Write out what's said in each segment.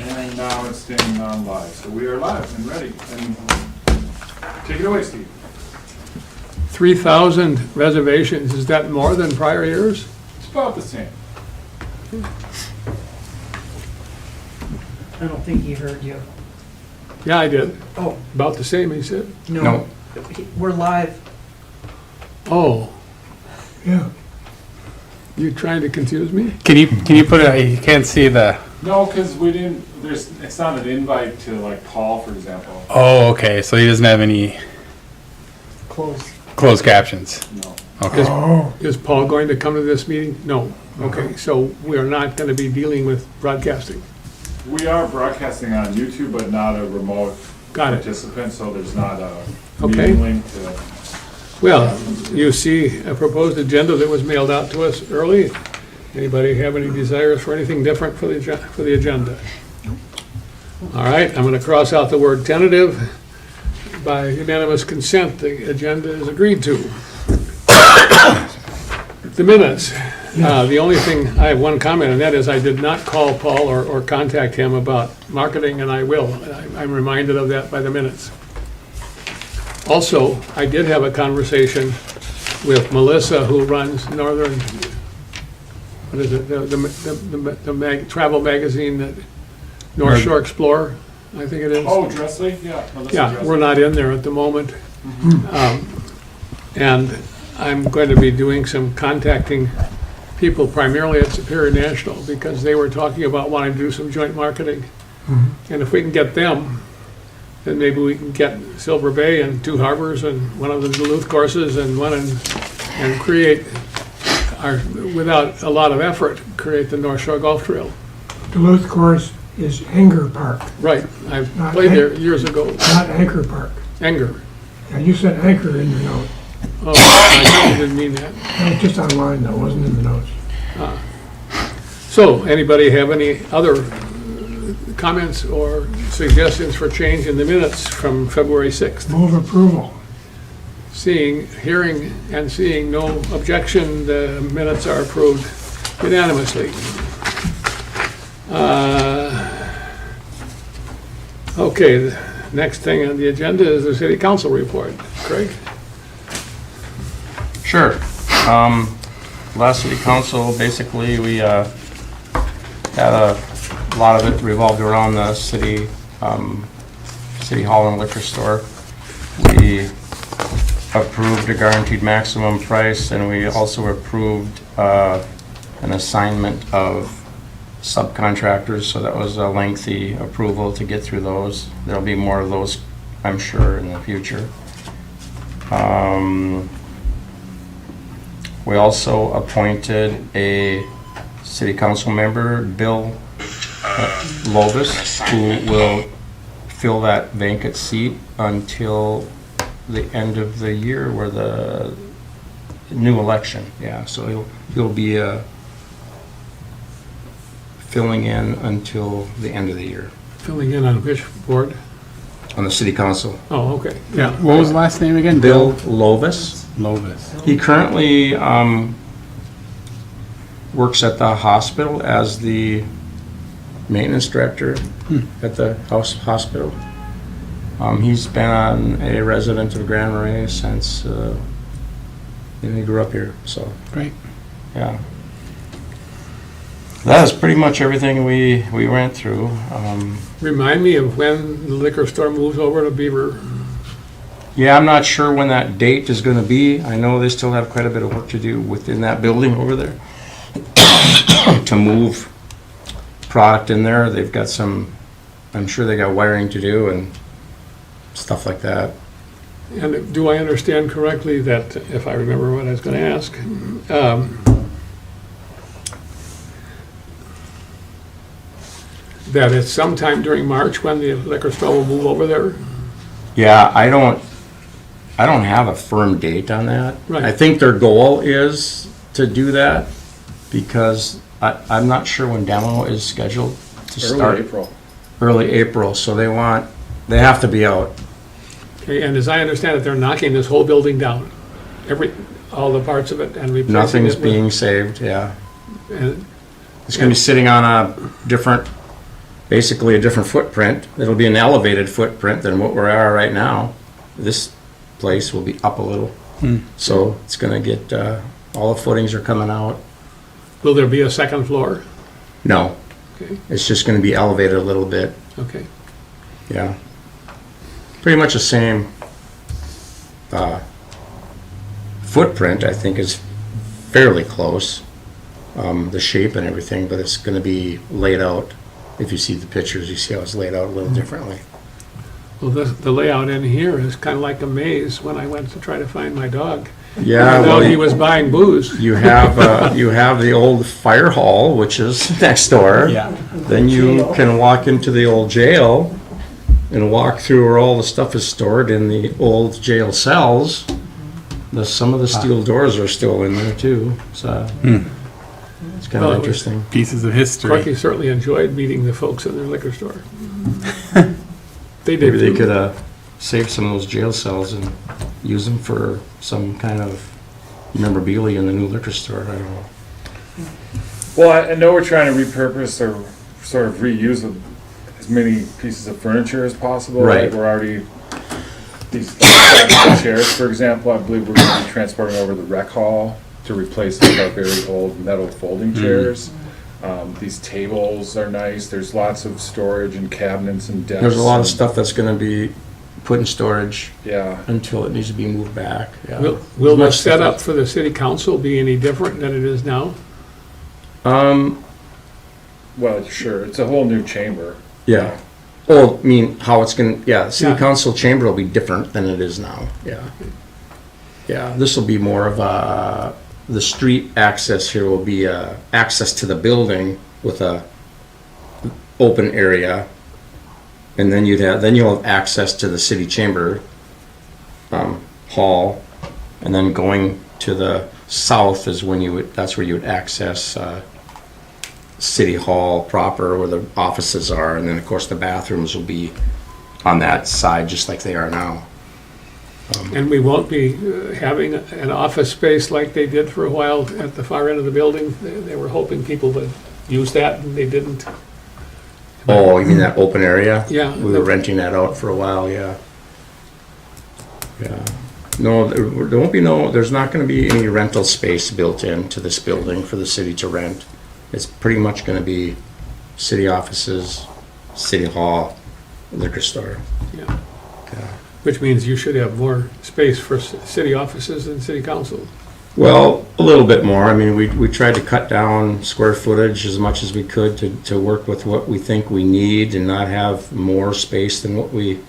And now it's staying on live. So we are live and ready. And take it away, Steve. 3,000 reservations, is that more than prior years? It's about the same. I don't think he heard you. Yeah, I did. Oh, About the same, he said. no. We're live. Oh, Yeah. you trying to confuse me? Can you put it, you can't see the, No, because we didn't, it's not an invite to like Paul, for example. oh, okay, so he doesn't have any Close. closed captions. No. Okay. Oh, Is Paul going to come to this meeting? No. Okay, so we are not going to be dealing with broadcasting. We are broadcasting on YouTube, but not a remote Got it. participant, so there's not a Okay. meeting link to. Well, you see a proposed agenda that was mailed out to us early. Anybody have any desires for anything different for the agenda? All right, I'm going to cross out the word tentative. By unanimous consent, the agenda is agreed to. The minutes. The only thing, I have one comment, and that is I did not call Paul or contact him about marketing, and I will. I'm reminded of that by the minutes. Also, I did have a conversation with Melissa, who runs Northern, what is it, the travel magazine, that North Shore Explorer, I think it is. Oh, Dressley? Yeah. Melissa Yeah, Dressley. we're not in there at the moment. And I'm going to be doing some contacting people primarily at Superior National, because they were talking about wanting to do some joint marketing. And if we can get them, then maybe we can get Silver Bay and two harbors and one of the Duluth courses and and create without a lot of effort, create the North Shore Golf Trail. Duluth course is Anger Park, Right, I played there years ago. not Anchor Park. Anger. Now, you said Anchor in your note. Oh, I didn't mean that. That was just online, though, wasn't in the notes. So, anybody have any other comments or suggestions for change in the minutes from February 6th? Move approval. Hearing and seeing no objection, the minutes are approved unanimously. Okay, the next thing on the agenda is the city council report. Craig? Sure. Last city council, basically, we had a lot of it revolved around the city hall and liquor store. We approved a guaranteed maximum price, and we also approved an assignment of subcontractors, so that was a lengthy approval to get through those. There'll be more of those, I'm sure, in the future. We also appointed a city council member, Bill Lovis, who will fill that vacant seat until the end of the year, where the new election. Yeah, so he'll be filling in until the end of the year Filling in on which board? on the city council. Oh, okay, yeah. What was the last name again? Bill Lovis. Lovis. He currently works at the hospital as the maintenance director at the hospital. He's been a resident of Grand Marais since he grew up here, so, Great. yeah. That is pretty much everything we went through. Remind me of when the liquor store moves over to Beaver. Yeah, I'm not sure when that date is gonna be. I know they still have quite a bit of work to do within that building over there to move product in there. They've got some, I'm sure they got wiring to do and stuff like that. And do I understand correctly that, if I remember what I was going to ask, that it's sometime during March when the liquor store will move over there? Yeah, I don't have a firm date on that. Right. I think their goal is to do that because I'm not sure when demo is scheduled to start. Early April. Early April, so they have to be out. Okay, and as I understand it, they're knocking this whole building down, all the parts of it, and replacing it Nothing's with- being saved, yeah. and- It's gonna be sitting on a different basically a different footprint. It'll be an elevated footprint than what we are right now. This place will be up a little. So it's gonna get, all the footings are coming out. Will there be a second floor? No, Okay, it's just gonna be elevated a little bit, okay. yeah. Pretty much the same, footprint, I think, is fairly close. The shape and everything, but it's gonna be laid out. If you see the pictures, you see how it's laid out a little differently. Well, the layout in here is kind of like a maze when I went to try to find my dog. Yeah, I well, he was buying booze. you have the old fire hall, which is next door. Yeah. Then you can walk into the old jail and walk through where all the stuff is stored in the old jail cells. Some of the steel doors are still in there too, so it's kind Well, of interesting. Pieces of history. Corky certainly enjoyed meeting the folks in their liquor store. They did Maybe they too. could save some of those jail cells and use them for some kind of memorabilia in the new liquor store. I don't know. Well, I know we're trying to repurpose or sort of reuse as many pieces of furniture as possible. Right. Like we're already, these chairs, for example, I believe we're going to be transporting over the rec hall to replace some of our very old metal folding chairs. These tables are nice. There's lots of storage and cabinets and desks. There's a lot of and- stuff that's going to be put in storage Yeah. until it needs to be moved back. Yeah. Will the Much stuff setup for the city council be any different than it is now? Well, sure. It's a whole new chamber. Yeah. Oh, I mean, how it's gonna, yeah, city Yeah. council chamber will be different than it is now, yeah. Yeah, this will be more of the street access here will be, access to the building with a open area. And then you'll have access to the city chamber, hall. And then going to the south is when that's where you would access, City Hall proper, where the offices are, and then, of course, the bathrooms will be on that side, just like they are now. And we won't be having an office space like they did for a while at the far end of the building? They were hoping people would use that, and they didn't. Oh, you mean that open area? Yeah. We were renting that out for a while, yeah. Yeah. No, there won't be there's not gonna be any rental space built into this building for the city to rent. It's pretty much gonna be city offices, city hall, liquor store. Yeah. Yeah. Which means you should have more space for city offices than city council. Well, a little bit more. I mean, we tried to cut down square footage as much as we could to work with what we think we need and not have more space than what we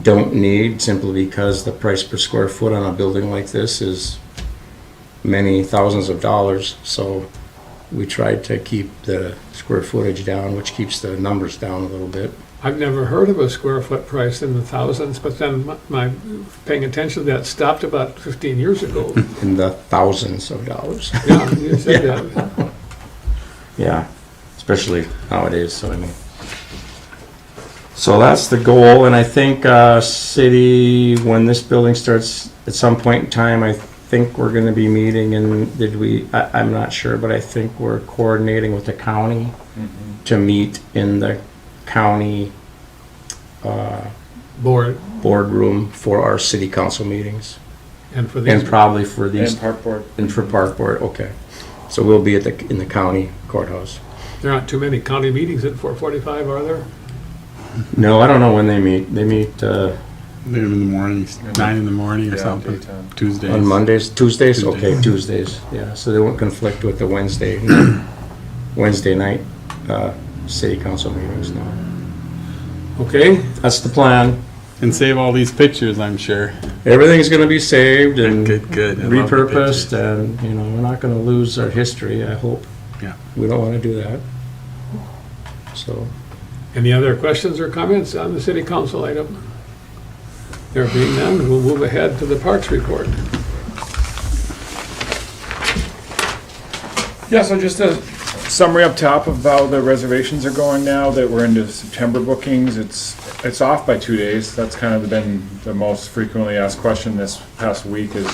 don't need, simply because the price per square foot on a building like this is many thousands of dollars. So we tried to keep the square footage down, which keeps the numbers down a little bit. I've never heard of a square foot price in the thousands, but then my paying attention to that stopped about 15 years ago. In the thousands of dollars. Yeah, you said that. Yeah, especially nowadays, so I mean. So that's the goal, and I think, city, when this building starts, at some point in time, I think we're gonna be meeting, and I'm not sure, but I think we're coordinating with the county to meet in the county, Board boardroom for our city council meetings. and for And these, probably for these, And park board. and for park board, okay. So we'll be in the county courthouse. there aren't too many county meetings at 4:45, are there? No, I don't know when they meet. They meet, Later in the morning, 9 in the morning or Yeah, something. daytime. Tuesdays. on Mondays, Tuesdays? Tuesdays. Okay, Tuesdays, yeah, so they won't conflict with the Wednesday night, city council meetings, no. Okay, That's the plan. And save all these pictures, I'm sure. Everything's gonna be saved and Good. I love the repurposed, pictures. and, we're not gonna lose our history, I hope. Yeah. We don't wanna do that. So, any other questions or comments on the city council item? There being none, we'll move ahead to the parks report. Yeah, so just a summary up top of how the reservations are going now that we're into September bookings. It's off by 2 days. That's kind of been the most frequently asked question this past week is,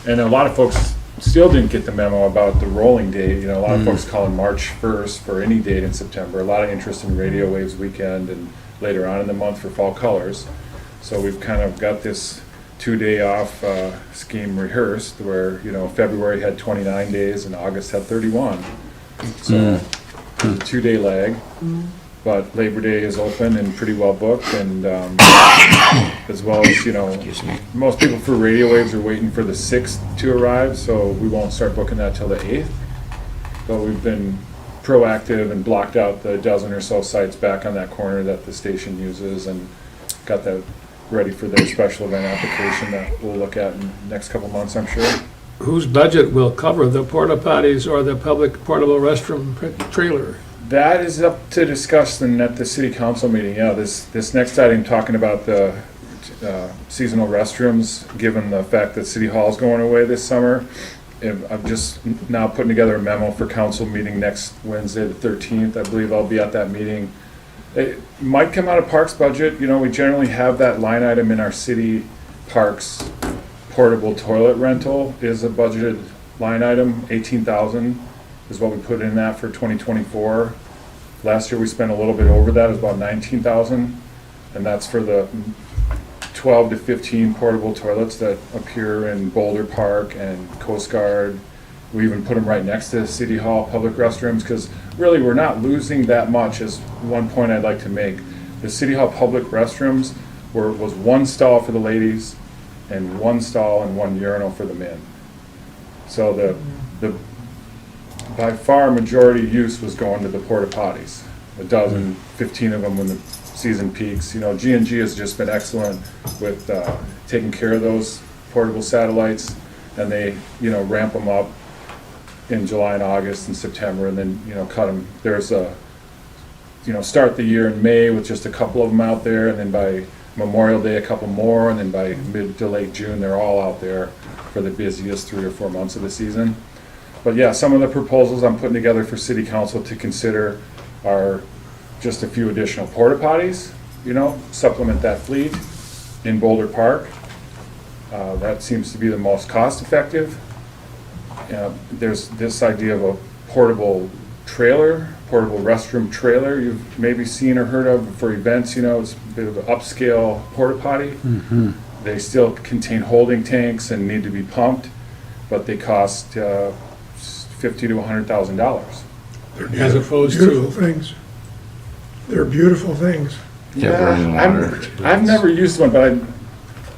and a lot of folks still didn't get the memo about the rolling date. You know, a lot of folks calling March 1st for any date in September. A lot of interest in Radio Waves weekend and later on in the month for fall colors. So we've kind of got this 2-day off scheme rehearsed where, you know, February had 29 days and August had 31. So there's a 2-day lag. But Labor Day is open and pretty well booked, and as well as, you know, most people for Radio Waves are waiting for the 6th to arrive, so we won't start booking that till the 8th. But we've been proactive and blocked out the dozen or so sites back on that corner that the station uses, and got that ready for their special event application that we'll look at in the next couple months, I'm sure. Whose budget will cover the porta potties or the public portable restroom trailer? That is up to discussion at the city council meeting. Yeah, this next item talking about the seasonal restrooms, given the fact that City Hall is going away this summer. I'm just now putting together a memo for council meeting next Wednesday, the 13th. I believe I'll be at that meeting. It might come out of Parks budget. You know, we generally have that line item in our city parks. Portable toilet rental is a budgeted line item, 18,000 is what we put in that for 2024. Last year we spent a little bit over that, it was about 19,000, and that's for the 12 to 15 portable toilets that appear in Boulder Park and Coast Guard. We even put them right next to City Hall public restrooms, because really we're not losing that much, is one point I'd like to make. The City Hall public restrooms was one stall for the ladies and one stall and one urinal for the men. So the by far majority use was going to the porta potties. 15 of them when the season peaks. You know, G&G has just been excellent with taking care of those portable satellites, and they, you know, ramp them up in July and August and September, and then, you know, cut them. There's a, you know, start the year in May with just a couple of them out there, and then by Memorial Day a couple more, and then by mid to late June they're all out there for the busiest 3 or 4 months of the season. But yeah, some of the proposals I'm putting together for city council to consider are just a few additional porta potties, you know, supplement that fleet in Boulder Park. That seems to be the most cost effective. There's this idea of a portable trailer, portable restroom trailer you've maybe seen or heard of for events. You know, it's a bit of an upscale porta potty. They still contain holding tanks and need to be pumped, but they cost $50,000 to $100,000. As opposed Beautiful to, things. They're beautiful things. I've never used one, but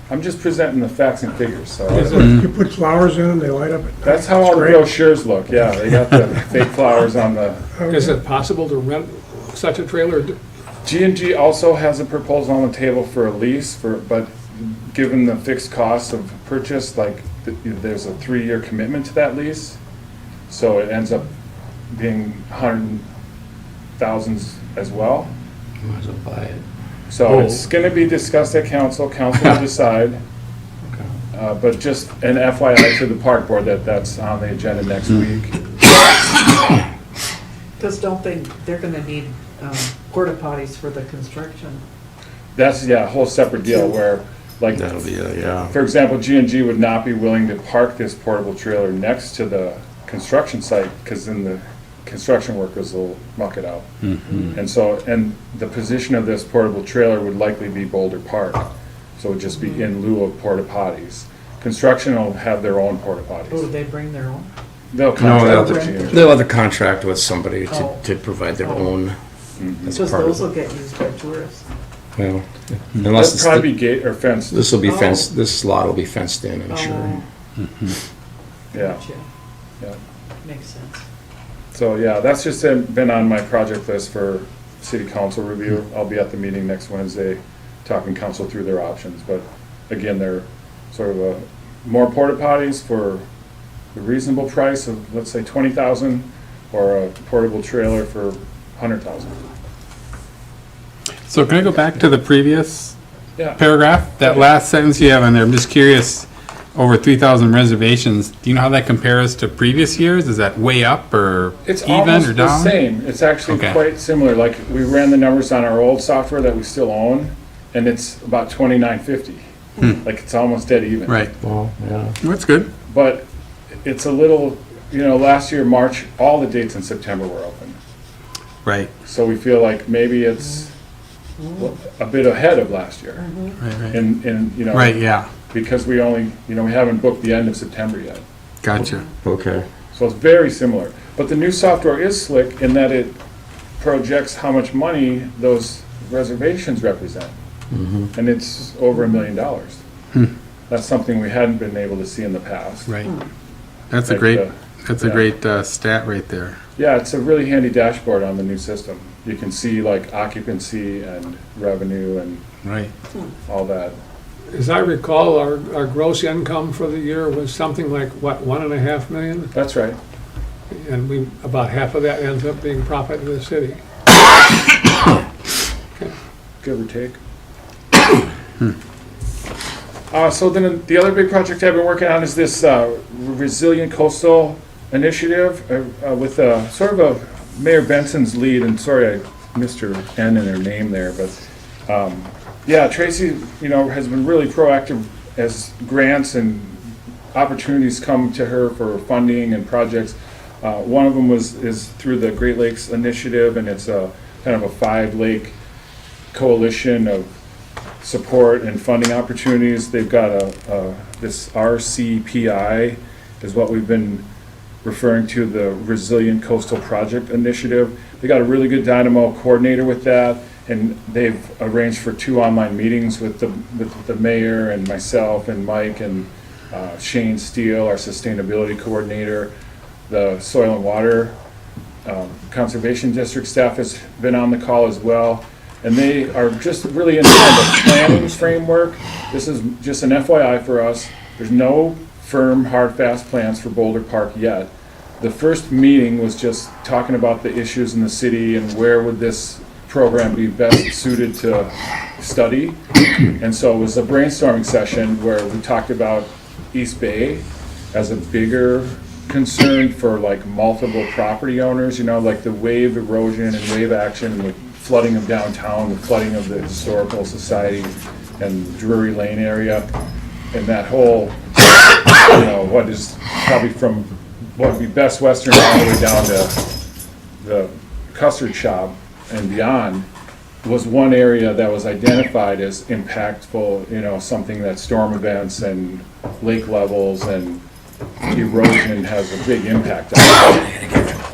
I'm just presenting the facts and figures. So You put flowers in them, they light up at night. that's how all It's the great. brochures look. Yeah, they got the fake flowers on the. is it possible to rent such a trailer? G&G also has a proposal on the table for a lease, but given the fixed cost of purchase, like there's a 3-year commitment to that lease, so it ends up being $100,000s as well. Might as well buy it. So it's going to be discussed at council. Council will decide. But just an FYI to the park board that's on the agenda next week. Because they're gonna need porta potties for the construction. That's, yeah, a whole separate deal where, like, That'll be yeah. for example, G&G would not be willing to park this portable trailer next to the construction site, because then the construction workers will muck it out. And so, and the position of this portable trailer would likely be Boulder Park, so it would just be in lieu of porta potties. Construction will have their own porta Oh, do potties. they bring their own? They'll No, contract they'll- with G&G. They'll have a contract with somebody Oh. to provide their Oh. own. That's Because part those of will get used by tourists. Well, unless They'll it's probably be gate or fenced. this will be Oh. fenced. This lot will be fenced in, I'm sure. Oh, Yeah, gotcha. yeah. Makes sense. So, yeah, that's just been on my project list for city council review. I'll be at the meeting next Wednesday, talking council through their options. But again, they're sort of more porta potties for the reasonable price of, let's say, 20,000, or a portable trailer for 100,000. So can I go back to the previous Yeah. paragraph? That last sentence you have in there, I'm just curious, over 3,000 reservations, do you know how that compares to previous years? Is that way up or It's even or almost the down? same. It's actually Okay. quite similar. Like, we ran the numbers on our old software that we still own, and it's about 2950. Like, it's almost dead even. Right, Well, yeah. that's good. But it's a little, last year, March, all the dates in September were open. Right, So we feel like maybe it's a bit ahead of last year. right, right. And, Right, yeah, because we only, we haven't booked the end of September yet. gotcha. Okay. So it's very similar. But the new software is slick in that it projects how much money those reservations represent. And it's over $1 million. That's something we hadn't been able to see in the past. Right. That's a Like, great, yeah. stat right there. Yeah, it's a really handy dashboard on the new system. You can see like occupancy and revenue and Right. all that. As I recall, our gross income for the year was something like, what, 1.5 million? That's right. And about half of that ends up being profit to the city. Give or take. So then the other big project I've been working on is this Resilient Coastal Initiative with sort of a Mayor Benson's lead, and sorry I missed her N in her name there, but yeah, Tracy, has been really proactive as grants and opportunities come to her for funding and projects. One of them is through the Great Lakes Initiative, and it's a kind of a 5-lake coalition of support and funding opportunities. They've got this RCPI is what we've been referring to, the Resilient Coastal Project Initiative. They got a really good Dynamo coordinator with that, and they've arranged for 2 online meetings with the mayor and myself and Mike and Shane Steele, our sustainability coordinator. The Soil and Water Conservation District staff has been on the call as well. And they are just really in the planning framework. This is just an FYI for us. There's no firm, hard, fast plans for Boulder Park yet. The first meeting was just talking about the issues in the city and where would this program be best suited to study. And so it was a brainstorming session where we talked about East Bay as a bigger concern for like multiple property owners, like the wave erosion and wave action and the flooding of downtown, the flooding of the Historical Society and Drury Lane area, and that whole, what is probably from what would be Best Western all the way down to the custard shop and beyond, was one area that was identified as impactful, something that storm events and lake levels and erosion has a big impact on.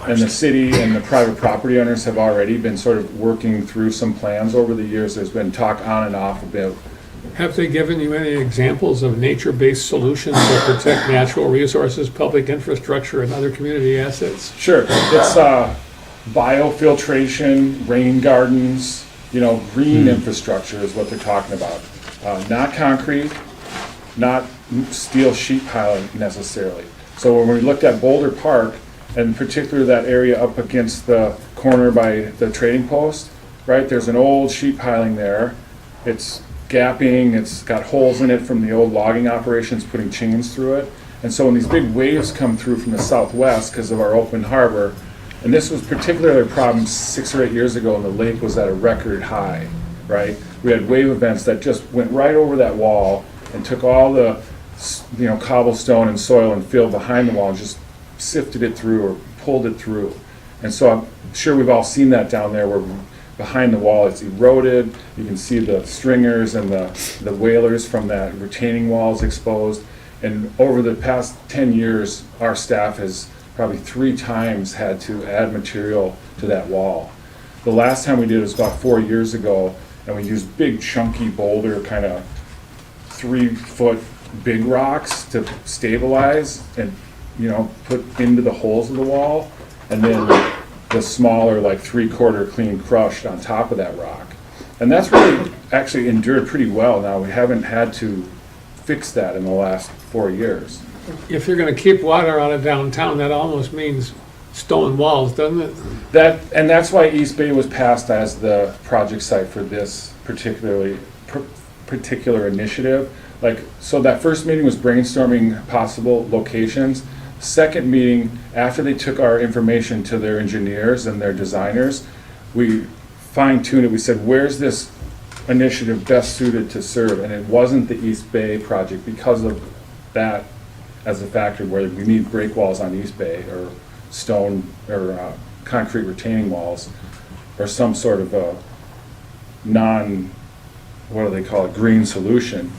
And the city and the private property owners have already been sort of working through some plans over the years. There's been talk on and off about. Have they given you any examples of nature-based solutions that protect natural resources, public infrastructure, and other community assets? Sure, it's biofiltration, rain gardens, green infrastructure is what they're talking about. Not concrete, not steel sheet piling necessarily. So when we looked at Boulder Park, and particularly that area up against the corner by the trading post, right? There's an old sheet piling there. It's gapping, it's got holes in it from the old logging operations putting chains through it. And so when these big waves come through from the southwest because of our open harbor, and this was particularly a problem 6 or 8 years ago, and the lake was at a record high, right? We had wave events that just went right over that wall and took all the cobblestone and soil and fill behind the wall and just sifted it through or pulled it through. And so I'm sure we've all seen that down there where behind the wall it's eroded. You can see the stringers and the whalers from that retaining walls exposed. And over the past 10 years, our staff has probably 3 times had to add material to that wall. The last time we did it was about 4 years ago, and we used big chunky boulder, kind of 3-foot big rocks to stabilize and put into the holes of the wall, and then the smaller, like 3/4 clean crushed on top of that rock. And that's really actually endured pretty well now. We haven't had to fix that in the last 4 years. If you're gonna keep water out of downtown, that almost means stone walls, doesn't it? That's why East Bay was passed as the project site for this particular initiative. So that first meeting was brainstorming possible locations. Second meeting, after they took our information to their engineers and their designers, we fine-tuned it. We said, where's this initiative best suited to serve? And it wasn't the East Bay project because of that as a factor where we need break walls on East Bay or stone or concrete retaining walls or some sort of a what do they call it, green solution.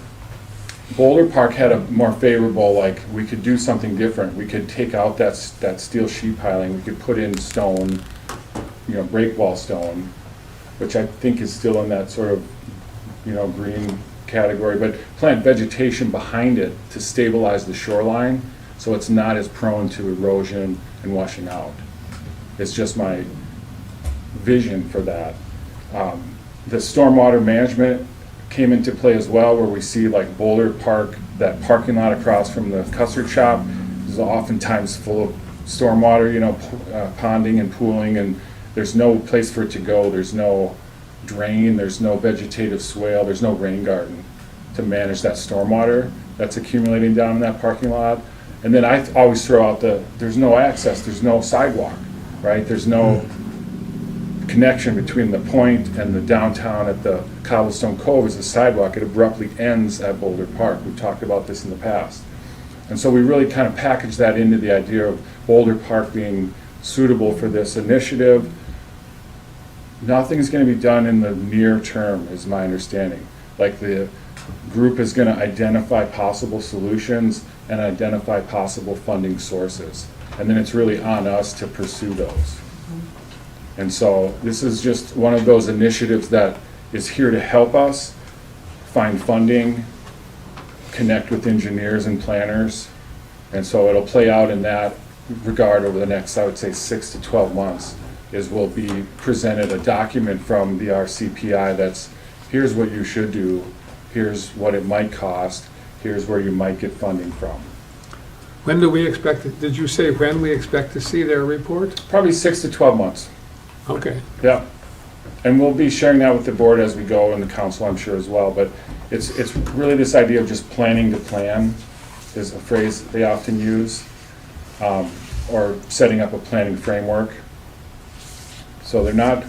Boulder Park had a more favorable, like, we could do something different. We could take out that steel sheet piling, we could put in stone, break wall stone, which I think is still in that sort of, green category, but plant vegetation behind it to stabilize the shoreline so it's not as prone to erosion and washing out. It's just my vision for that. The stormwater management came into play as well, where we see like Boulder Park, that parking lot across from the custard shop is oftentimes full of stormwater, ponding and pooling, and there's no place for it to go. There's no drain, there's no vegetative swale, there's no rain garden to manage that stormwater that's accumulating down in that parking lot. And then I always throw out there's no access, there's no sidewalk, right? There's no connection between the point and the downtown at the Cobblestone Cove is a sidewalk. It abruptly ends at Boulder Park. We've talked about this in the past. And so we really kind of packaged that into the idea of Boulder Park being suitable for this initiative. Nothing's going to be done in the near term, is my understanding. Like, the group is going to identify possible solutions and identify possible funding sources. And then it's really on us to pursue those. And so this is just one of those initiatives that is here to help us find funding, connect with engineers and planners. And so it'll play out in that regard over the next, I would say, 6 to 12 months, is we'll be presented a document from the RCPI that's, here's what you should do, here's what it might cost, here's where you might get funding from. When do we expect, did you say when we expect to see their report? Probably 6 to 12 months. Okay. Yeah. And we'll be sharing that with the board as we go, and the council, I'm sure, as well. But it's really this idea of just planning to plan is a phrase they often use, or setting up a planning framework. So they're not,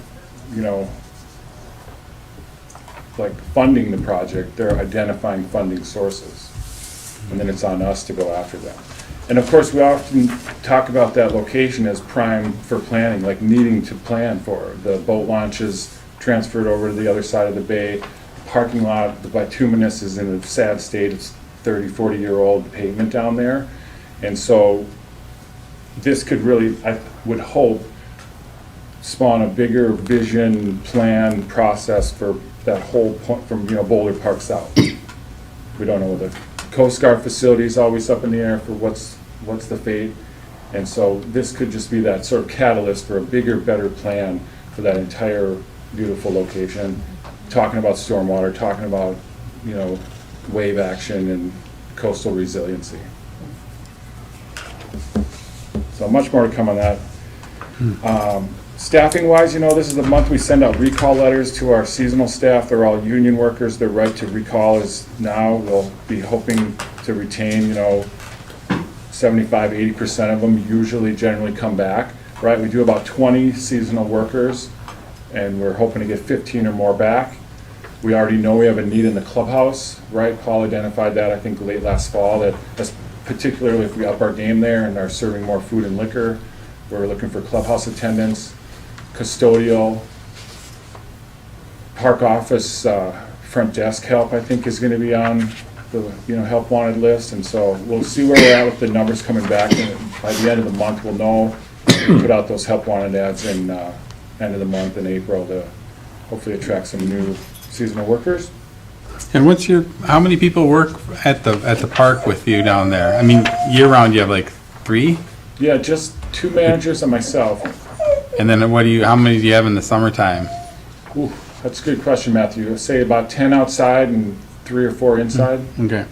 like funding the project, they're identifying funding sources. And then it's on us to go after them. And of course, we often talk about that location as prime for planning, like needing to plan for. The boat launch is transferred over to the other side of the bay. Parking lot, the bituminous is in a sad state. It's 30, 40-year-old pavement down there. And so this could really, I would hope, spawn a bigger vision, plan, process for that whole point from, Boulder Park South. We don't know. The Coast Guard facility is always up in the air for what's the fate. And so this could just be that sort of catalyst for a bigger, better plan for that entire beautiful location. Talking about stormwater, talking about, wave action and coastal resiliency. So much more to come on that. Staffing wise, this is the month we send out recall letters to our seasonal staff. They're all union workers. Their right to recall is now. We'll be hoping to retain, 75, 80% of them usually generally come back, right? We do about 20 seasonal workers, and we're hoping to get 15 or more back. We already know we have a need in the clubhouse, right? Paul identified that, I think, late last fall, that's particularly if we up our game there and are serving more food and liquor. We're looking for clubhouse attendants, custodial, park office, front desk help, I think, is going to be on the help wanted list. And so we'll see where we're at with the numbers coming back. And by the end of the month, we'll know. We'll put out those help wanted ads in end of the month in April to hopefully attract some new seasonal workers. And how many people work at the park with you down there? I mean, year round you have like 3? Yeah, just 2 managers and myself. And then how many do you have in the summertime? Ooh, that's a good question, Matthew. I'd say about 10 outside and 3 or 4 inside. Okay.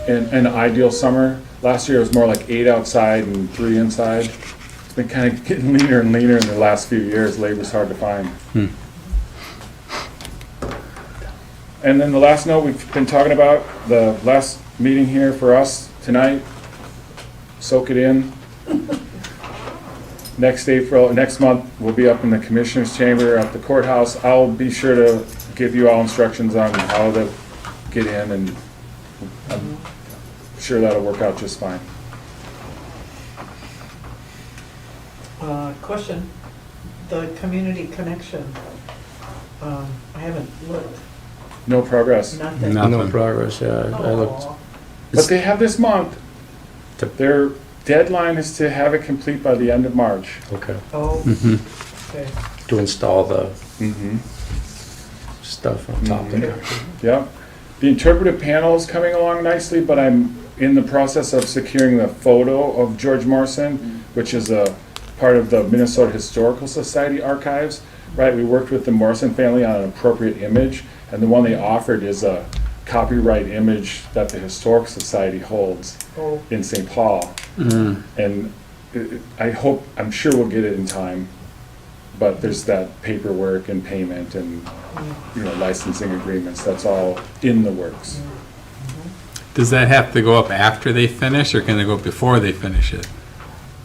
In an ideal summer. Last year it was more like 8 outside and 3 inside. It's been kind of getting leaner and leaner in the last few years. Labor's hard to find. And then the last note we've been talking about, the last meeting here for us tonight, soak it in. Next month, we'll be up in the Commissioner's Chamber at the courthouse. I'll be sure to give you all instructions on how to get in, and I'm sure that'll work out just fine. Question, the community connection, I haven't looked, No progress. nothing. No. No Nothing. progress, yeah, I looked. Aw. But they have this month. To- Their deadline is to have it complete by the end of March. Okay, Oh, Mhm. okay. to install the Mm-hmm. stuff on top Mhm. there. Yep. The interpretive panel is coming along nicely, but I'm in the process of securing the photo of George Morrison, which is a part of the Minnesota Historical Society archives. Right, we worked with the Morrison family on an appropriate image, and the one they offered is a copyright image that the Historical Society holds Oh, in St. Paul. Mm. And I'm sure we'll get it in time, but there's that paperwork and payment and, licensing agreements, that's all in the works. Does that have to go up after they finish, or can they go up before they finish it?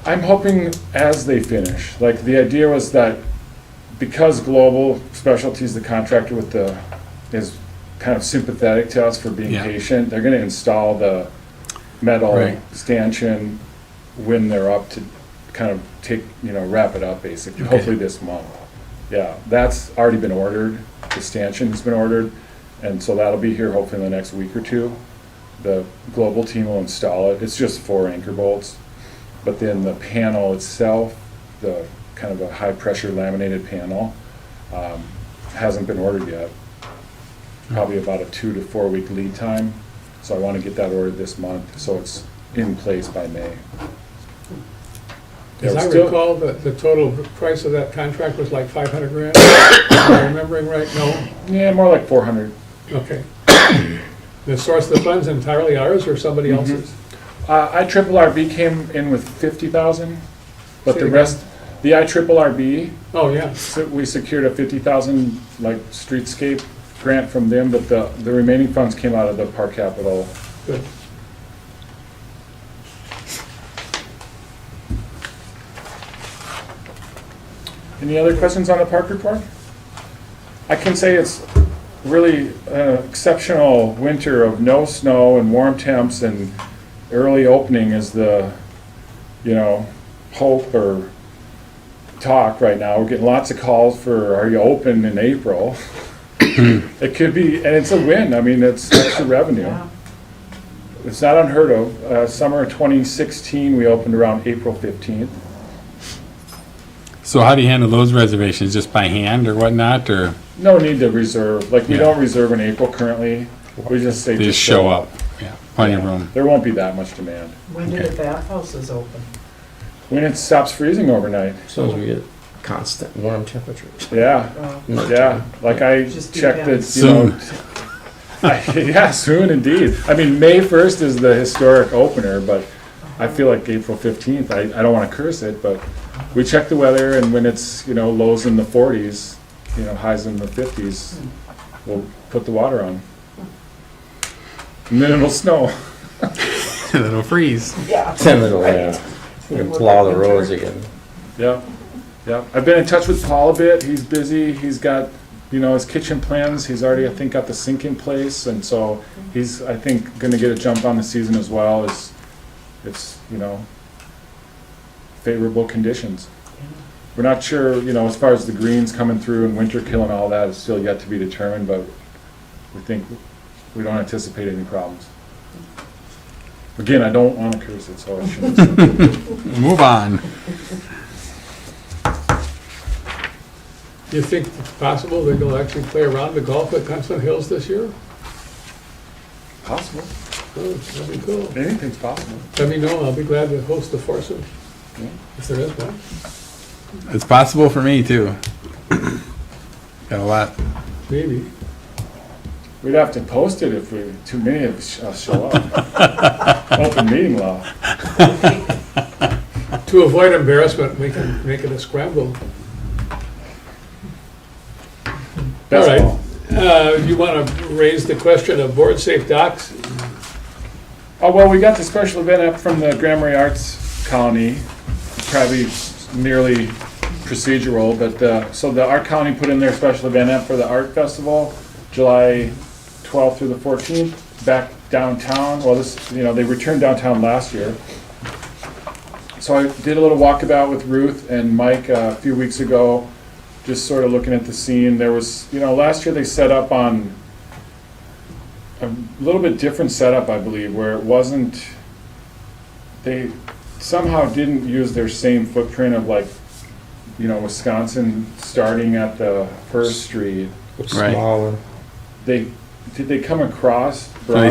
I'm hoping as they finish, like, the idea was that because Global Specialties, the contractor is kind of sympathetic to us for being Yeah. patient, they're gonna install the metal Right. stanchion when they're up to kind of wrap it up basically, Okay. hopefully this month. Yeah, that's already been ordered, the stanchion has been ordered, and so that'll be here hopefully in the next week or two. The Global team will install it, it's just 4 anchor bolts, but then the panel itself, the kind of a high-pressure laminated panel, hasn't been ordered yet. Probably about a 2 to 4 week lead time, so I want to get that ordered this month, so it's in place by May. As Yeah, I still- recall, the total price of that contract was like 500 grand. Am I remembering right? No? Yeah, more like 400. Okay. The source of the funds entirely ours or somebody Mhm. else's? IRRB came in with 50,000, but Say the it rest, the IRRB, Oh, yeah. so we secured a 50,000 streetscape grant from them, but the remaining funds came out of the park capital. Good. Any other questions on the park report? I can say it's really an exceptional winter of no snow and warm temps, and early opening is the, hope or talk right now. We're getting lots of calls for, are you open in April? It could be, and it's a win. I mean, it's extra revenue. yeah. It's not unheard of. Summer 2016, we opened around April 15th. So how do you handle those reservations, just by hand or whatnot, or No need to reserve, like, we Yeah. don't reserve in April currently. We just say they just show up? Yeah, plenty of room. There won't be that much demand. When do Okay. the bathhouses open? When it stops freezing overnight, As long as we get constant warm temperatures. yeah, No yeah, like I Just checked it, depends. Soon. Yeah, soon indeed. I mean, May 1st is the historic opener, but I feel like April 15th, I don't wanna curse it, but we check the weather, and when it's, lows in the 40s, highs in the 50s, we'll put the water on. And then it'll snow. It'll freeze. Yeah. Then it'll, we can plow the roads again. Yeah, yeah. I've been in touch with Paul a bit. He's busy. He's got, his kitchen plans. He's already, I think, got the sink in place, and so he's, I think, gonna get a jump on the season as well. It's favorable conditions. We're not sure, as far as the greens coming through and winter kill and all that is still yet to be determined, but we don't anticipate any problems. Again, I don't want to curse it, so I shouldn't. Move on. Do you think it's possible that you'll actually play around the golf at Constance Hills this year? Possible. Oh, that'd be cool. Anything's possible. Let me know, I'll be glad to host the foursome, Yeah. if there is one. It's possible for me too. Got a lot. Maybe. We'd have to post it if too many of us show up. Open meeting law. To avoid embarrassment, we can make it a scramble. Best All right. ball. You want to raise the question of board-safe docks? Oh, well, we got the special event up from the Grand Marais Arts Colony, probably merely procedural, but, so the Art Colony put in their special event app for the Art Festival, July 12th through the 14th, back downtown, well, they returned downtown last year. So I did a little walkabout with Ruth and Mike a few weeks ago, just sort of looking at the scene. There was, last year they set up on a little bit different setup, I believe, where it wasn't, they somehow didn't use their same footprint of like, Wisconsin starting at the First Street. It's Right. smaller. Did they come across So Broadway?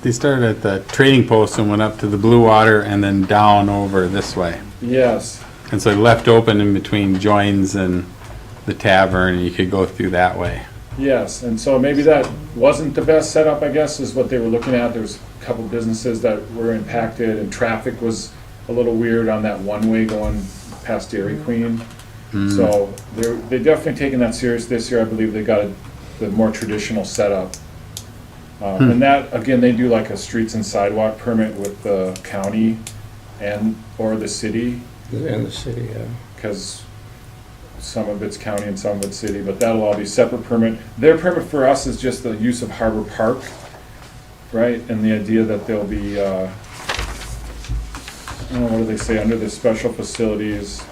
they started at the trading post and went up to the Blue Water and then down over this way. Yes, And so they left open in between Joins and the tavern, and you could go through that way. yes, and so maybe that wasn't the best setup, I guess, is what they were looking at. There was a couple businesses that were impacted, and traffic was a little weird on that one-way going past Dairy Queen. So they definitely taken that serious this year. I believe they got the more traditional setup. And that, again, they do like a streets and sidewalk permit with the county or the city, In the city, yeah. because some of it's county and some of it's city, but that'll all be separate permit. Their permit for us is just the use of Harbor Park, right? And the idea that there'll be, I don't know, what do they say, under the special facilities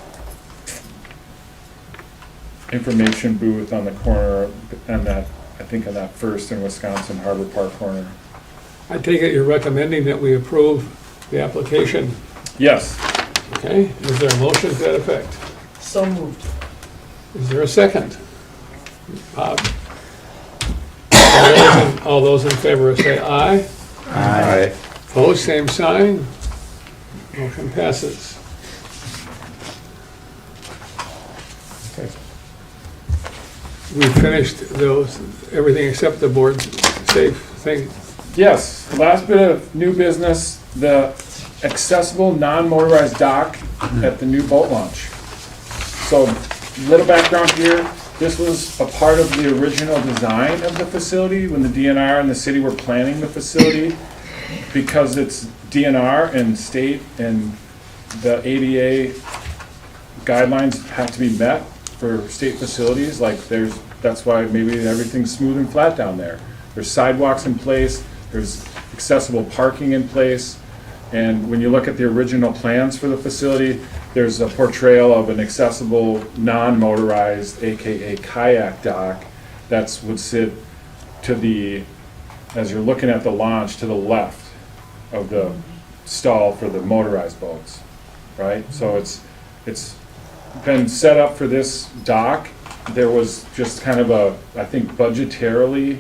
information booth on the corner, and that, I think on that First and Wisconsin Harbor Park corner. I take it you're recommending that we approve the application, Yes, okay? Is there a motion to that effect? So moved. Is there a second? Bob? All those in favor say aye. Aye. Opposed, same sign. Motion passes. Okay. We finished those, everything except the board's safe thing. yes, last bit of new business, the accessible non-motorized dock at the new boat launch. So, little background here, this was a part of the original design of the facility when the DNR and the city were planning the facility. Because it's DNR and state and the ADA guidelines have to be met for state facilities, like that's why maybe everything's smooth and flat down there. There's sidewalks in place, there's accessible parking in place, and when you look at the original plans for the facility, there's a portrayal of an accessible, non-motorized, AKA kayak dock, would sit to the, as you're looking at the launch, to the left of the stall for the motorized boats, right? So it's been set up for this dock. There was just kind of I think budgetarily,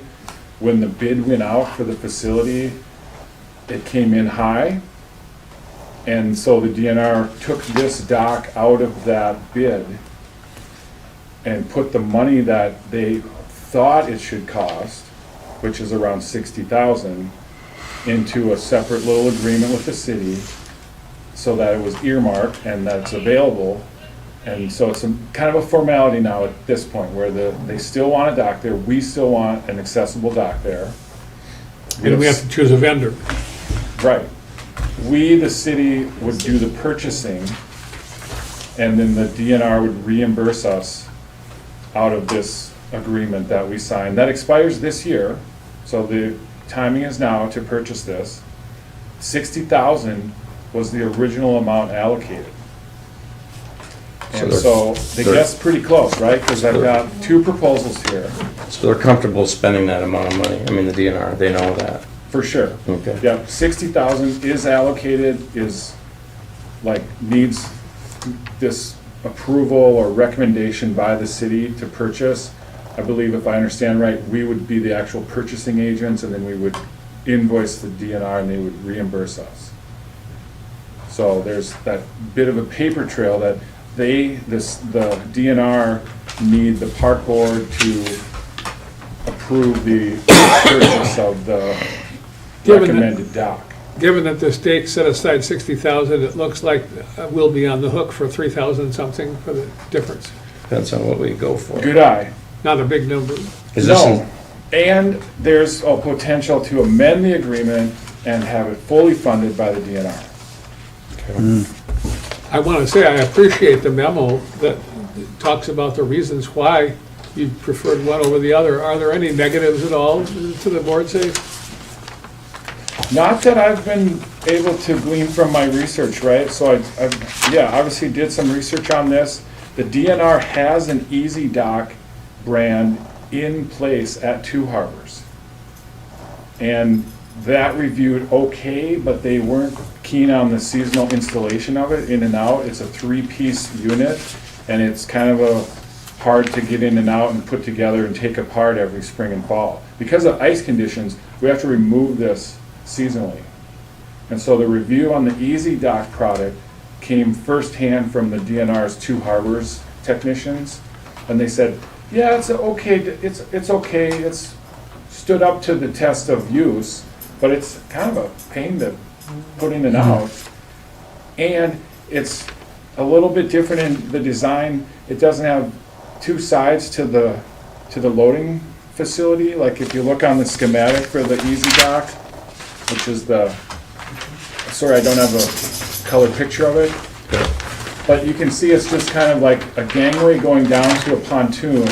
when the bid went out for the facility, it came in high. And so the DNR took this dock out of that bid and put the money that they thought it should cost, which is around $60,000, into a separate little agreement with the city so that it was earmarked and that it's available. And so it's kind of a formality now at this point where they still want a dock there, we still want an accessible dock there. And we have to choose a vendor. Right. We, the city, would do the purchasing, and then the DNR would reimburse us out of this agreement that we signed. That expires this year, so the timing is now to purchase this. $60,000 was the original amount allocated. And so they guessed pretty close, right? Because I've got two proposals here, So they're comfortable spending that amount of money? I mean, the DNR, they know that. for sure. Okay. Yep, 60,000 is allocated, needs this approval or recommendation by the city to purchase. I believe, if I understand right, we would be the actual purchasing agents, and then we would invoice the DNR and they would reimburse us. So there's that bit of a paper trail that the DNR need the park board to approve the purchase of the Given that- recommended dock. Given that the state set aside 60,000, it looks like we'll be on the hook for 3,000 something for the difference. Depends on what we go for. Good eye. Not a big number. Is this No, and there's a potential to amend the agreement and have it fully funded by the DNR. I want to say I appreciate the memo that talks about the reasons why you preferred one over the other. Are there any negatives at all to the board safe? Not that I've been able to glean from my research, right? So yeah, obviously did some research on this. The DNR has an Easy Dock brand in place at Two Harbors. And that reviewed okay, but they weren't keen on the seasonal installation of it, in and out. It's a 3-piece unit, and it's kind of hard to get in and out and put together and take apart every spring and fall. Because of ice conditions, we have to remove this seasonally. And so the review on the Easy Dock product came firsthand from the DNR's Two Harbors technicians, and they said, yeah, it's okay, it's stood up to the test of use, but it's kind of a pain to put in and out. And it's a little bit different in the design. It doesn't have two sides to the loading facility. Like if you look on the schematic for the Easy Dock, which is sorry, I don't have a color picture of it. But you can see it's just kind of like a gangway going down to a pontoon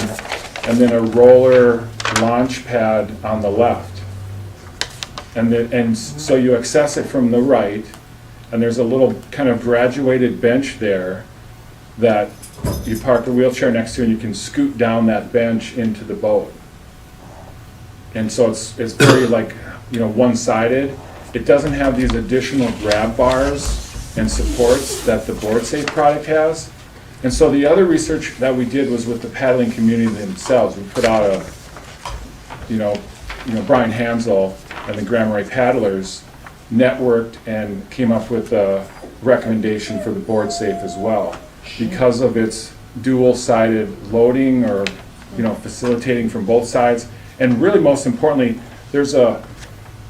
and then a roller launch pad on the left. And so you access it from the right, and there's a little kind of graduated bench there that you park a wheelchair next to, and you can scoot down that bench into the boat. And so it's very like, one-sided. It doesn't have these additional grab bars and supports that the BoardSafe product has. And so the other research that we did was with the paddling community themselves. We put out Brian Hamsel and the Marais paddlers networked and came up with a recommendation for the BoardSafe as well. Because of its dual-sided loading or, facilitating from both sides. And really most importantly,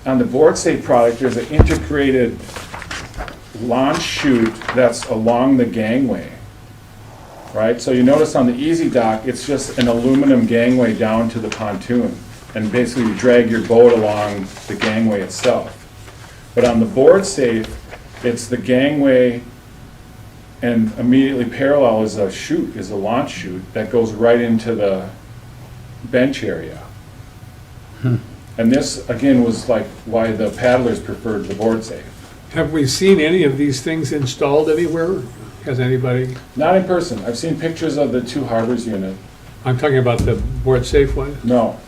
on the BoardSafe product, there's an integrated launch chute that's along the gangway, right? So you notice on the Easy Dock, it's just an aluminum gangway down to the pontoon, and basically you drag your boat along the gangway itself. But on the BoardSafe, it's the gangway, and immediately parallel is a launch chute that goes right into the bench area. And this, again, was like why the paddlers preferred the BoardSafe. Have we seen any of these things installed anywhere? Has anybody, Not in person. I've seen pictures of the Two Harbors unit. I'm talking about the BoardSafe one. No.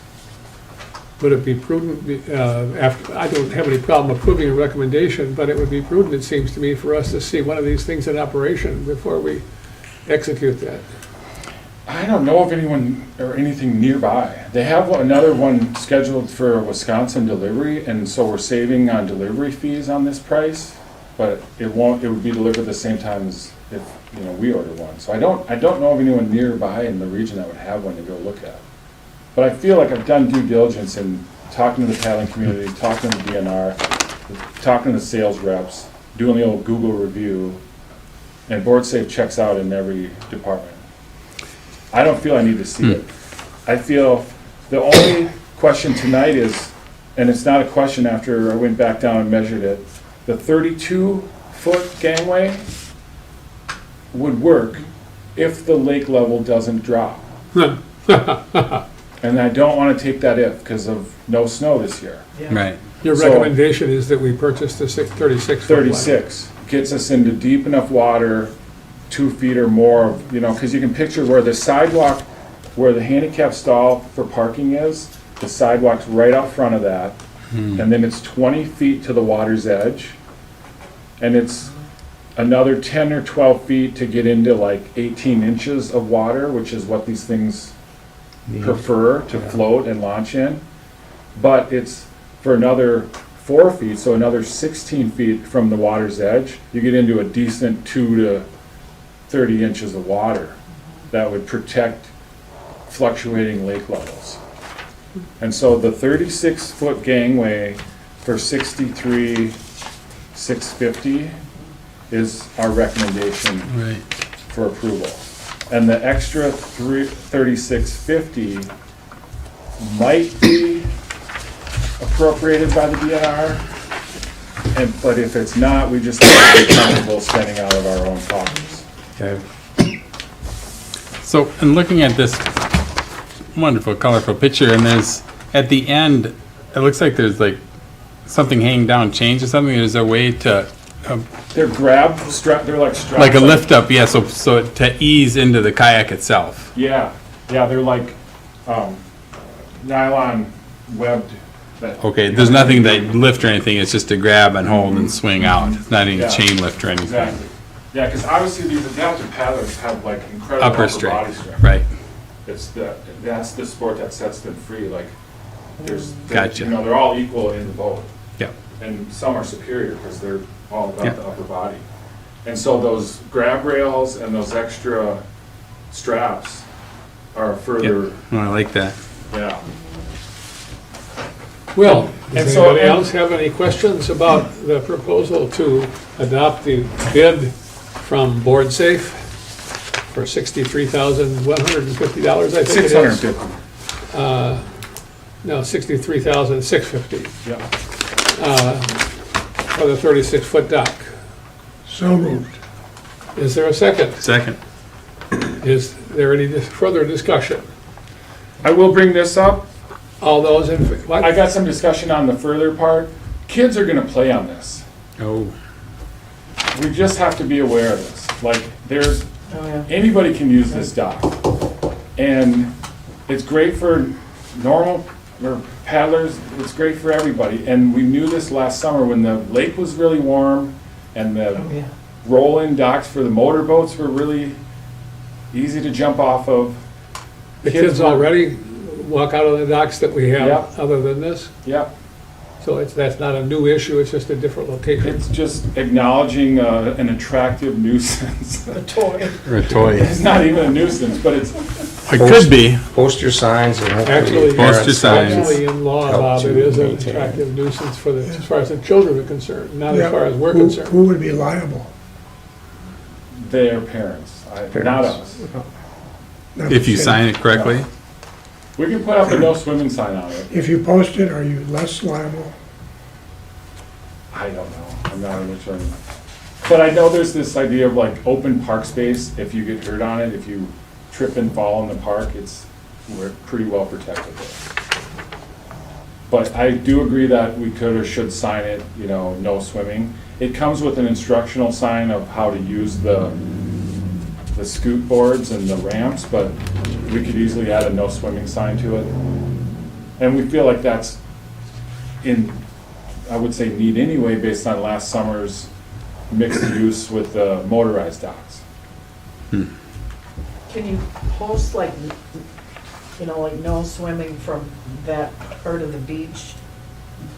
Would it be prudent, I don't have any problem approving a recommendation, but it would be prudent, it seems to me, for us to see one of these things in operation before we execute that. I don't know of anyone or anything nearby. They have another one scheduled for Wisconsin delivery, and so we're saving on delivery fees on this price, but it would be delivered the same time as if, we order one. So I don't know of anyone nearby in the region that would have one to go look at. But I feel like I've done due diligence in talking to the paddling community, talking to the DNR, talking to the sales reps, doing the old Google review, and BoardSafe checks out in every department. I don't feel I need to see it. I feel the only question tonight is, and it's not a question after I went back down and measured it, the 32-foot gangway would work if the lake level doesn't drop. And I don't want to take that if because of no snow this year. Yeah. Right. Your So- recommendation is that we purchase the 36 foot line. 36 gets us into deep enough water, 2 feet or more, because you can picture where the sidewalk, where the handicap stall for parking is, the sidewalk's right out front of that, and then it's 20 feet to the water's edge, and it's another 10 or 12 feet to get into like 18 inches of water, which is what these things prefer to float and launch in. But it's for another 4 feet, so another 16 feet from the water's edge, you get into a decent 2 to 30 inches of water that would protect fluctuating lake levels. And so the 36-foot gangway for 63,650 is our recommendation Right. for approval. And the extra 3650 might be appropriated by the DNR, but if it's not, we just have to be comfortable spending out of our own pockets. Okay. So, in looking at this wonderful, colorful picture, and there's, at the end, it looks like there's like something hanging down change or something? Is there a way to, They're grab strap, they're like straps. like a lift up, yeah, so to ease into the kayak itself? Yeah, they're like, nylon webbed. That, Okay, there's nothing that lift or anything, it's just to grab and hold and swing out. It's not any Yeah. chain lift or anything. Exactly. Yeah, because obviously these adaptive paddlers have like incredible Upper upper strength, body strength. right. That's the sport that sets them free, like, Gotcha. you know, they're all equal in the boat. Yeah. And some are superior because they're all about Yeah. the upper body. And so those grab rails and those extra straps are further, Oh, I like that. yeah. Well, And does so- anybody else have any questions about the proposal to adopt the bid from Board Safe for $63,150, I think it is? 650, No, $63,650 yeah. for the 36-foot dock. So moved. Is there a second? Second. Is there any further discussion? I will bring this up. All those in, I got some discussion on the further part. Kids are gonna play on this. Oh, We just have to be aware of this. Like, there's, Oh, yeah. anybody can use this dock. And it's great for normal, or paddlers, it's great for everybody. And we knew this last summer when the lake was really warm and the Oh, yeah. roll-in docks for the motorboats were really easy to jump off of. the kids were- already walk out of the docks that we Yeah. have, other than this? Yep, So that's not a new issue, it's just a different location. it's just acknowledging an attractive nuisance. A toy. or a toy. It's not even a nuisance, but it's, It could be. Post your signs and hopefully. Actually, parents Post your signs. actually in law, help Bob, it to is an maintain. attractive nuisance for the, as far as the children are concerned, not Yeah. as far as we're Who- concerned. Who would be liable? their parents, not Parents. us. Not If the you city. sign it correctly. We can put up a no swimming sign on it. If you post it, are you less liable? I don't know, I'm not an attorney. But I know there's this idea of like open park space, if you get hurt on it, if you trip and fall in the park, we're pretty well protected there. But I do agree that we could or should sign it, you know, no swimming. It comes with an instructional sign of how to use the scoot boards and the ramps, but we could easily add a no swimming sign to it. And we feel like that's in, I would say, need anyway, based on last summer's mixed use with the motorized docks. Can you post like, you know, like no swimming from that part of the beach,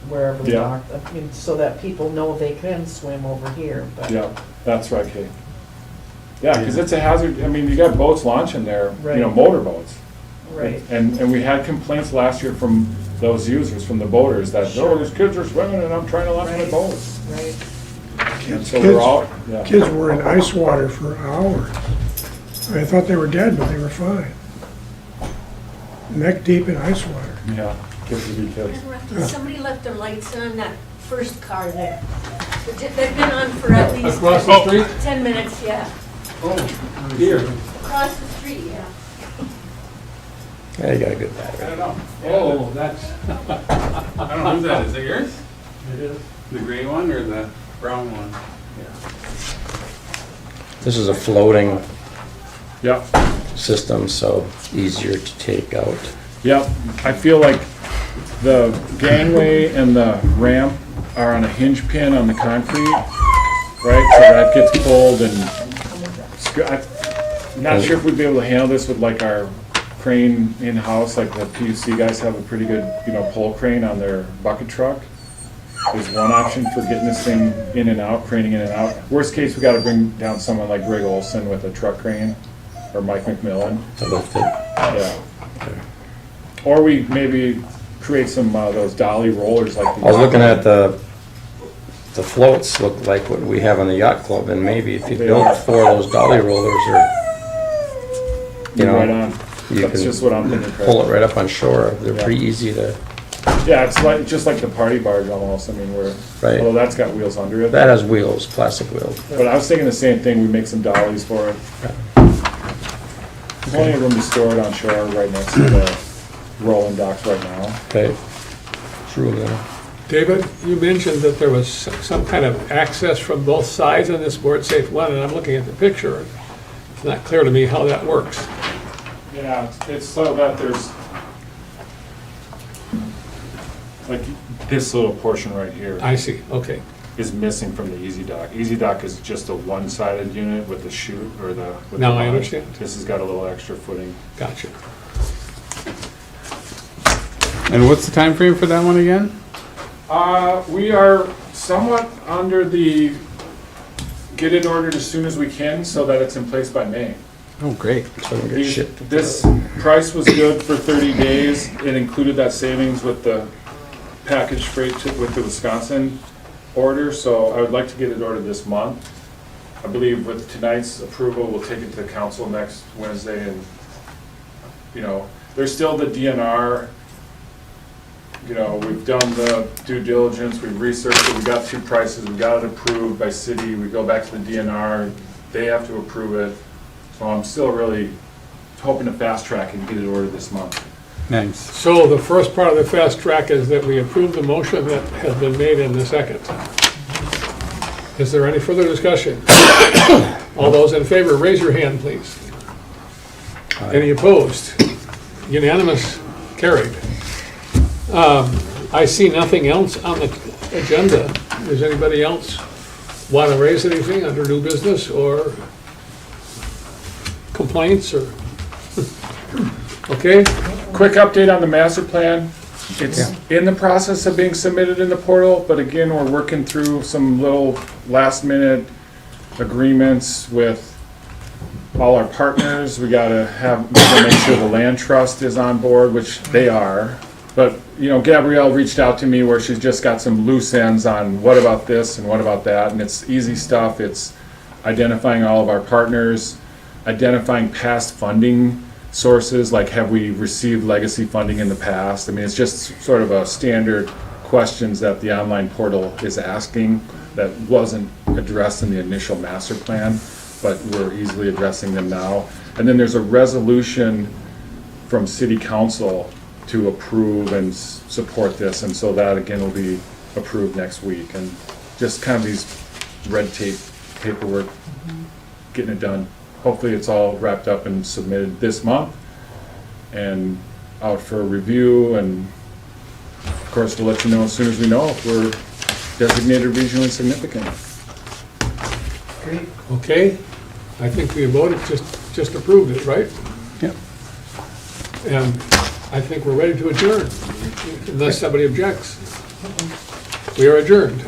wherever the Yeah. dock, I mean, so that people know they can swim over here, but. Yeah, that's right, Kate. Yeah, because it's a hazard, I mean, you got boats launching there, you know, Right. motorboats. Right. And we had complaints last year from those users, from the boaters, that, oh, Sure. these kids are swimming and I'm trying to launch my Right. boat. Right. And so we're all, yeah. Kids were in ice water for hours. I thought they were dead, but they were fine. Neck deep in ice water. Yeah, kids would be kids. Somebody left their lights on that first car there. They've been on for at least Across the street? 10 minutes, yeah. Here. Across the street, yeah. Yeah, you got a good battery. I don't know. Oh, that's, I don't know who's that. Is it yours? it is. The gray one or the brown one? This is a floating Yeah, system, so easier to take out. yeah, I feel like the gangway and the ramp are on a hinge pin on the concrete, right? So that gets pulled and, I'm not sure if we'd be able to handle this with like our crane in-house, like the PUC guys have a pretty good, you know, pole crane on their bucket truck. Is one option for getting this thing in and out, craning in and out. Worst case, we gotta bring down someone like Greg Olson with a truck crane, or Mike McMillan, To lift it. yeah. Or we maybe create some, those dolly rollers like. I was looking at the floats look like what we have on the yacht club, and maybe if you They built are. 4 of those dolly rollers, or, you Right know, on. you That's can just what I'm thinking, Craig. pull it right up on shore. They're Yeah. pretty easy to, Yeah, it's like, just like the party barge almost, I mean, Right. although that's got wheels under it. that has wheels, plastic wheels. But I was thinking the same thing, we make some dollies for it. Plenty of room to store it on shore right next to the rolling docks right now. Okay. True, then. David, you mentioned that there was some kind of access from both sides on this board safe one, and I'm looking at the picture. It's not clear to me how that works. Yeah, it's so that there's, like, this little portion right here I see, okay. is missing from the Easy Dock. Easy Dock is just a one-sided unit with the chute or the. with Now the I line. understand. This has got a little extra footing. Gotcha. And what's the time frame for that one again? We are somewhat under the get it ordered as soon as we can so that it's in place by May. Oh, great. So we get shipped. This price was good for 30 days. It included that savings with the package freight with the Wisconsin order, so I would like to get it ordered this month. I believe with tonight's approval, we'll take it to the council next Wednesday and, you know, there's still the DNR. You know, we've done the due diligence, we've researched it, we got 2 prices, we got it approved by city, we go back to the DNR, they have to approve it. So I'm still really hoping to fast track and get it ordered this month. Nice. So the first part of the fast track is that we approve the motion that has been made in the second. Is there any further discussion? All those in favor, raise your hand, please. Any opposed? Unanimous, carried. I see nothing else on the agenda. Does anybody else want to raise anything under new business or complaints or? Okay, Quick update on the master plan. It's in the process of being submitted in the portal, but again, we're working through some little last minute agreements with all our partners. We gotta make sure the land trust is on board, which they are. But, you know, Gabrielle reached out to me where she's just got some loose ends on what about this and what about that, and it's easy stuff. It's identifying all of our partners, identifying past funding sources, like have we received legacy funding in the past? I mean, it's just sort of a standard questions that the online portal is asking that wasn't addressed in the initial master plan, but we're easily addressing them now. And then there's a resolution from city council to approve and support this, and so that again will be approved next week. And just kind of these red tape paperwork, getting it done. Hopefully it's all wrapped up and submitted this month and out for review, and of course we'll let you know as soon as we know if we're designated regionally significant. okay. I think we voted, just approved it, right? Yep. And I think we're ready to adjourn, unless somebody objects. We are adjourned.